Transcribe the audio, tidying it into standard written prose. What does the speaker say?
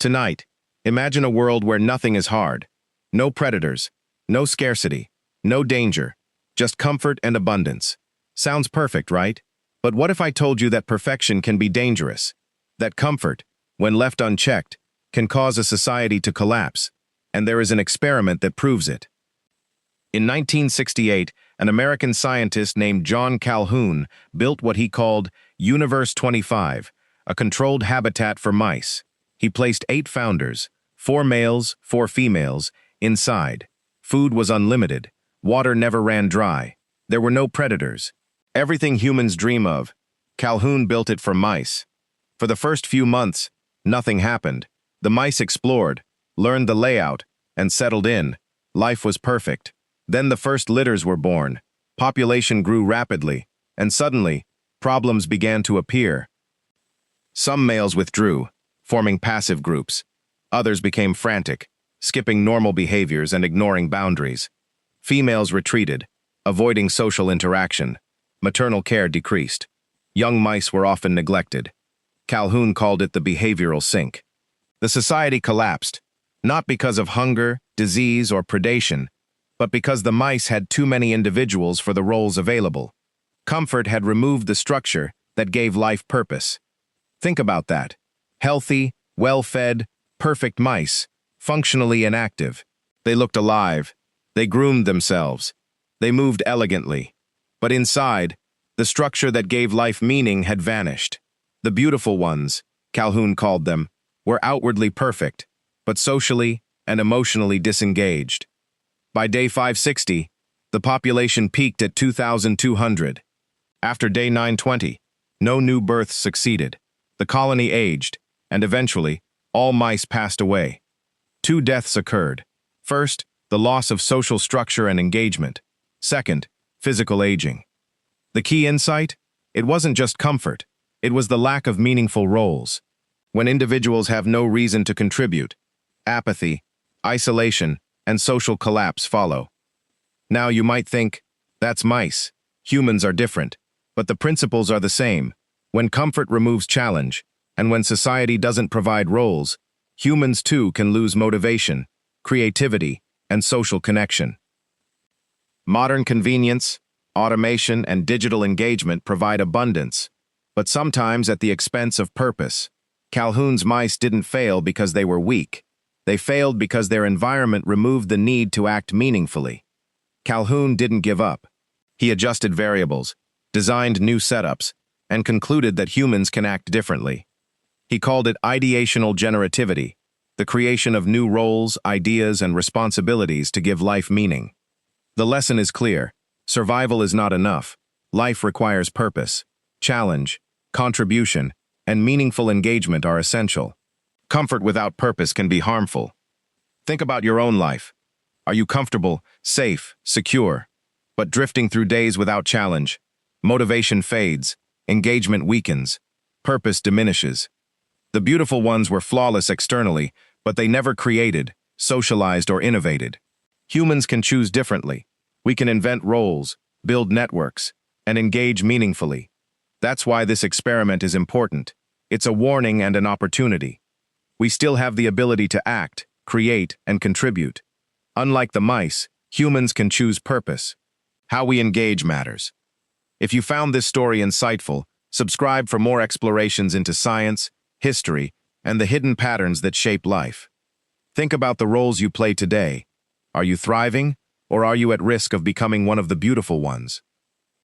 Tonight, imagine a world where nothing is hard. No predators, no scarcity, no danger, just comfort and abundance. Sounds perfect, right? But what if I told you that perfection can be dangerous? That comfort, when left unchecked, can cause a society to collapse, and there is an experiment that proves it. In 1968, an American scientist named John Calhoun built what he called Universe 25, a controlled habitat for mice. He placed 8 founders, 4 males, 4 females, inside. Food was unlimited. Water never ran dry. There were no predators. Everything humans dream of. Calhoun built it for mice. For the first few months, nothing happened. The mice explored, learned the layout, and settled in. Life was perfect. Then the first litters were born. Population grew rapidly, and suddenly, problems began to appear. Some males withdrew, forming passive groups. Others became frantic, skipping normal behaviors and ignoring boundaries. Females retreated, avoiding social interaction. Maternal care decreased. Young mice were often neglected. Calhoun called it the behavioral sink. The society collapsed, not because of hunger, disease, or predation, but because the mice had too many individuals for the roles available. Comfort had removed the structure that gave life purpose. Think about that. Healthy, well-fed, perfect mice, functionally inactive. They looked alive. They groomed themselves. They moved elegantly. But inside, the structure that gave life meaning had vanished. The beautiful ones, Calhoun called them, were outwardly perfect, but socially and emotionally disengaged. By day 560, the population peaked at 2,200. After day 920, no new births succeeded. The colony aged, and eventually, all mice passed away. 2 deaths occurred. First, the loss of social structure and engagement. Second, physical aging. The key insight? It wasn't just comfort. It was the lack of meaningful roles. When individuals have no reason to contribute, apathy, isolation, and social collapse follow. Now you might think, that's mice. Humans are different. But the principles are the same. When comfort removes challenge, and when society doesn't provide roles, humans too can lose motivation, creativity, and social connection. Modern convenience, automation, and digital engagement provide abundance, but sometimes at the expense of purpose. Calhoun's mice didn't fail because they were weak. They failed because their environment removed the need to act meaningfully. Calhoun didn't give up. He adjusted variables, designed new setups, and concluded that humans can act differently. He called it ideational generativity, the creation of new roles, ideas, and responsibilities to give life meaning. The lesson is clear. Survival is not enough. Life requires purpose. Challenge, contribution, and meaningful engagement are essential. Comfort without purpose can be harmful. Think about your own life. Are you comfortable, safe, secure, but drifting through days without challenge? Motivation fades, engagement weakens, purpose diminishes. The beautiful ones were flawless externally, but they never created, socialized, or innovated. Humans can choose differently. We can invent roles, build networks, and engage meaningfully. That's why this experiment is important. It's a warning and an opportunity. We still have the ability to act, create, and contribute. Unlike the mice, humans can choose purpose. How we engage matters. If you found this story insightful, subscribe for more explorations into science, history, and the hidden patterns that shape life. Think about the roles you play today. Are you thriving, or are you at risk of becoming one of the beautiful ones?